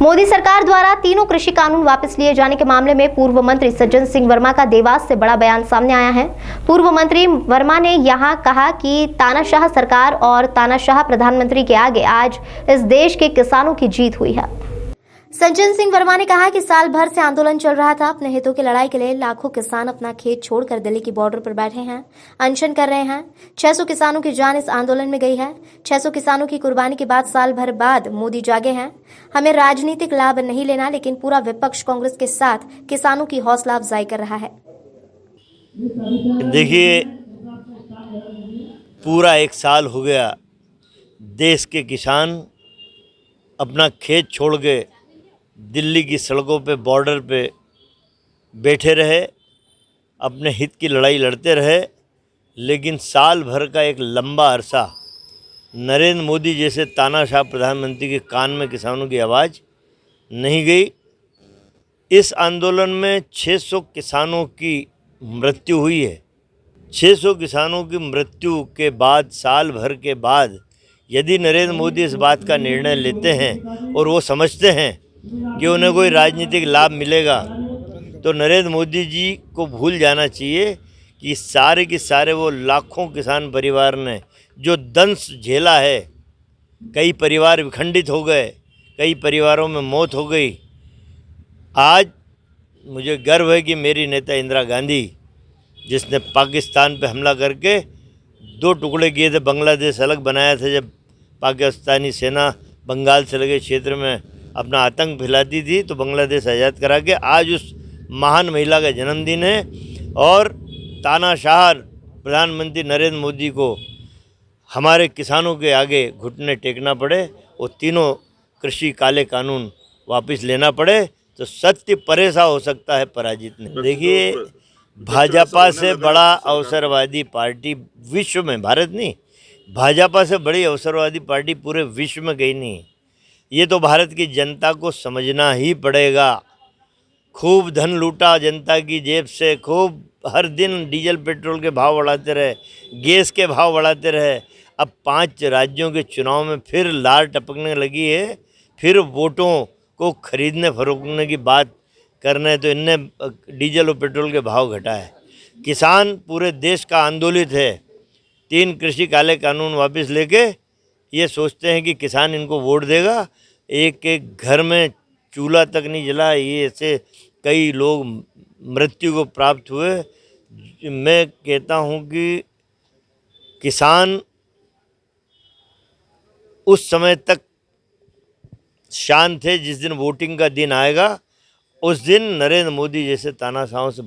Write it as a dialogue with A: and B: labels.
A: मोदी सरकार द्वारा तीनों कृषि कानून वापस लिए जाने के मामले में पूर्व मंत्री सज्जन सिंह वर्मा का देवास से बड़ा बयान सामने आया है। पूर्व मंत्री वर्मा ने यहां कहा कि तानाशाह सरकार और तानाशाह प्रधानमंत्री के आगे आज इस देश के किसानों की जीत हुई है। सज्जन सिंह वर्मा ने कहा कि साल भर से आंदोलन चल रहा था। अपने हितों की लड़ाई के लिए लाखों किसान अपना खेत छोड़कर दिल्ली की बॉर्डर पर बैठे हैं, अनशन कर रहे हैं। 600 किसानों की जान इस आंदोलन में गई है। 600 किसानों की कुर्बानी के बाद साल भर बाद मोदी जागे हैं। हमें राजनीतिक लाभ नहीं लेना, लेकिन पूरा विपक्ष कांग्रेस के साथ किसानों की हौसला अफजाई कर रहा है।
B: देखिए, पूरा एक साल हो गया देश के किसान अपना खेत छोड़ के दिल्ली की सड़कों पे, बॉर्डर पे बैठे रहे, अपने हित की लड़ाई लड़ते रहे। लेकिन साल भर का एक लंबा अरसा नरेंद्र मोदी जैसे तानाशाह प्रधानमंत्री के कान में किसानों की आवाज़ नहीं गई। इस आंदोलन में 600 किसानों की मृत्यु हुई है। 600 किसानों की मृत्यु के बाद, साल भर के बाद, यदि नरेंद्र मोदी इस बात का निर्णय लेते हैं और वो समझते हैं कि उन्हें कोई राजनीतिक लाभ मिलेगा, तो नरेंद्र मोदी जी को भूल जाना चाहिए कि सारे के सारे वो लाखों किसान परिवार ने जो दंश झेला है। कई परिवार विखंडित हो गए, कई परिवारों में मौत हो गई। आज मुझे गर्व है कि मेरी नेता इंदिरा गांधी, जिसने पाकिस्तान पे हमला करके 2 टुकड़े किए थे, बांग्लादेश अलग बनाया था जब पाकिस्तानी सेना बंगाल से लगे क्षेत्र में अपना आतंक फैलाती थी, तो बांग्लादेश आज़ाद करा के आज उस महान महिला का जन्मदिन है। और तानाशाह प्रधानमंत्री नरेंद्र मोदी को हमारे किसानों के आगे घुटने टेकना पड़े और तीनों कृषि काले कानून वापस लेना पड़े, तो सत्य परेशान हो सकता है पराजित नहीं। देखिए, भाजपा से बड़ा अवसरवादी पार्टी विश्व में, भारत नहीं, भाजपा से बड़ी अवसरवादी पार्टी पूरे विश्व में कहीं नहीं। ये तो भारत की जनता को समझना ही पड़ेगा। खूब धन लूटा जनता की जेब से, खूब हर दिन डीजल पेट्रोल के भाव बढ़ाते रहे, गैस के भाव बढ़ाते रहे। अब 5 राज्यों के चुनाव में फिर लार टपकने लगी है, फिर वोटों को खरीदने फरोखने की बात करने, तो इनने डीजल और पेट्रोल के भाव घटाए। किसान पूरे देश का आंदोलित है। 3 कृषि काले कानून वापस लेके ये सोचते हैं कि किसान इनको वोट देगा। एक एक घर में चूल्हा तक नहीं जला, ये ऐसे कई लोग मृत्यु को प्राप्त हुए। मैं कहता हूँ कि किसान उस समय तक शांत थे, जिस दिन वोटिंग का दिन आएगा उस दिन नरेंद्र मोदी जैसे तानाशाहों से